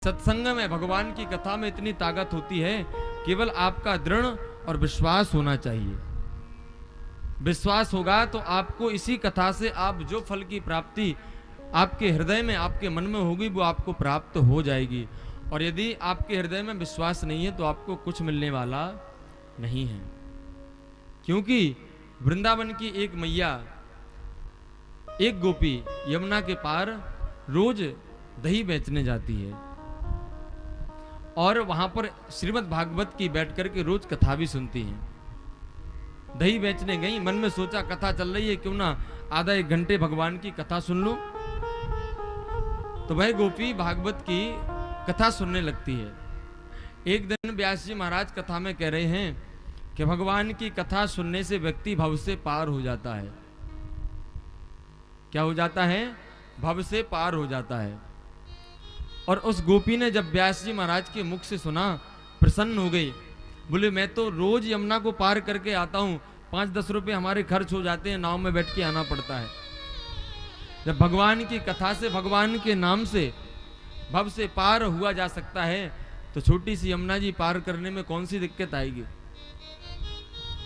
सत्संग में, भगवान की कथा में इतनी ताकत होती है, केवल आपका दृढ़ और विश्वास होना चाहिए। विश्वास होगा तो आपको इसी कथा से आप जो फल की प्राप्ति आपके हृदय में, आपके मन में होगी, वो आपको प्राप्त हो जाएगी। और यदि आपके हृदय में विश्वास नहीं है तो आपको कुछ मिलने वाला नहीं है। क्योंकि वृंदावन की एक मैया, एक गोपी यमुना के पार रोज दही बेचने जाती है और वहां पर श्रीमद् भागवत की बैठ करके रोज कथा भी सुनती है। दही बेचने गई, मन में सोचा कथा चल रही है, क्यों ना आधा एक घंटे भगवान की कथा सुन लूं। तो वह गोपी भागवत की कथा सुनने लगती है। एक दिन व्यास जी महाराज कथा में कह रहे हैं कि भगवान की कथा सुनने से व्यक्ति भव से पार हो जाता है। क्या हो जाता है? भव से पार हो जाता है। और उस गोपी ने जब व्यास जी महाराज के मुख से सुना, प्रसन्न हो गई। बोले मैं तो रोज यमुना को पार करके आता हूं, 5-10 रुपए हमारे खर्च हो जाते हैं, नाव में बैठ के आना पड़ता है। जब भगवान की कथा से, भगवान के नाम से भव से पार हुआ जा सकता है, तो छोटी सी यमुना जी पार करने में कौन सी दिक्कत आएगी।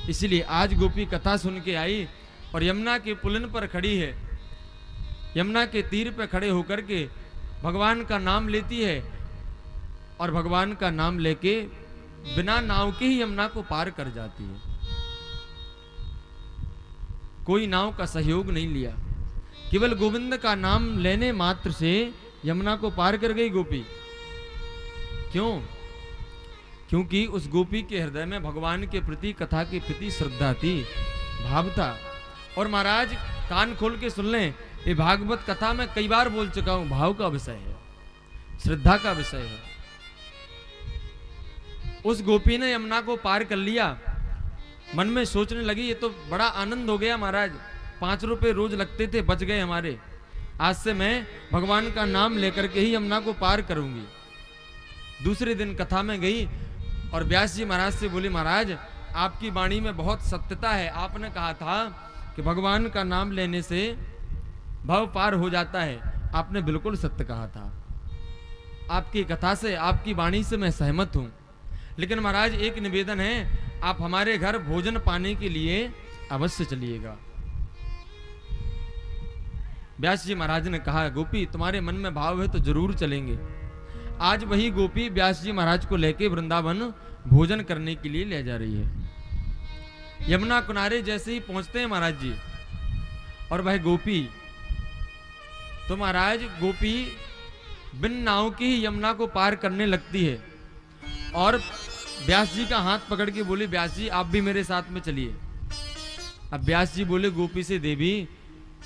इसलिए आज गोपी कथा सुन के आई और यमुना के पुलिन पर खड़ी है, यमुना के तीर पर खड़े होकर के भगवान का नाम लेती है और भगवान का नाम लेके बिना नाव के ही यमुना को पार कर जाती है। कोई नाव का सहयोग नहीं लिया, केवल गोविंद का नाम लेने मात्र से यमुना को पार कर गई गोपी। क्यों? क्योंकि उस गोपी के हृदय में भगवान के प्रति, कथा के प्रति श्रद्धा थी, भाव था। और महाराज कान खोल के सुन लें, ये भागवत कथा में कई बार बोल चुका हूं, भाव का विषय है, श्रद्धा का विषय है। उस गोपी ने यमुना को पार कर लिया, मन में सोचने लगी ये तो बड़ा आनंद हो गया महाराज, 5 रुपए रोज लगते थे, बच गए हमारे, आज से मैं भगवान का नाम लेकर के ही यमुना को पार करूंगी। दूसरे दिन कथा में गई और व्यास जी महाराज से बोली, महाराज आपकी वाणी में बहुत सत्यता है, आपने कहा था कि भगवान का नाम लेने से भव पार हो जाता है, आपने बिल्कुल सत्य कहा था। आपकी कथा से, आपकी वाणी से मैं सहमत हूं, लेकिन महाराज एक निवेदन है, आप हमारे घर भोजन पाने के लिए अवश्य चलिएगा। व्यास जी महाराज ने कहा, गोपी तुम्हारे मन में भाव है तो जरूर चलेंगे। आज वही गोपी व्यास जी महाराज को लेके वृंदावन भोजन करने के लिए ले जा रही है। यमुना किनारे जैसे ही पहुंचते हैं महाराज जी और वह गोपी, तो महाराज गोपी बिन नाव की ही यमुना को पार करने लगती है और व्यास जी का हाथ पकड़ के बोले, व्यास जी आप भी मेरे साथ में चलिए। अब व्यास जी बोले गोपी से, देवी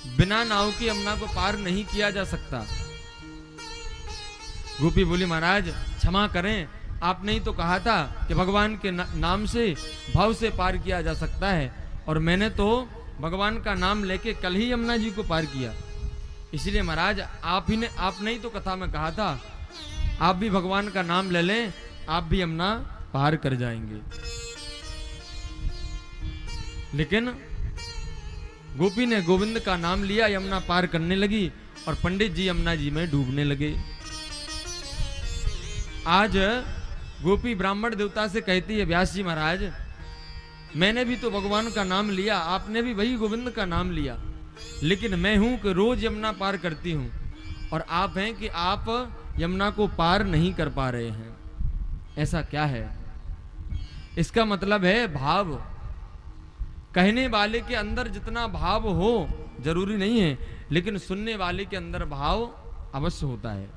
बिना नाव की यमुना को पार नहीं किया जा सकता। गोपी बोली, महाराज क्षमा करें, आपने ही तो कहा था कि भगवान के नाम से भाव से पार किया जा सकता है, और मैंने तो भगवान का नाम लेके कल ही यमुना जी को पार किया। इसलिए महाराज आपने ही तो कथा में कहा था, आप भी भगवान का नाम ले लें, आप भी यमुना पार कर जाएंगे। लेकिन गोपी ने गोविंद का नाम लिया, यमुना पार करने लगी और पंडित जी यमुना जी में डूबने लगे। आज गोपी ब्राह्मण देवता से कहती है, व्यास जी महाराज मैंने भी तो भगवान का नाम लिया, आपने भी वही गोविंद का नाम लिया, लेकिन मैं हूं कि रोज यमुना पार करती हूं, और आप हैं कि आप यमुना को पार नहीं कर पा रहे हैं। ऐसा क्या है? इसका मतलब है भाव। कहने वाले के अंदर जितना भाव हो जरूरी नहीं है, लेकिन सुनने वाले के अंदर भाव अवश्य होता है।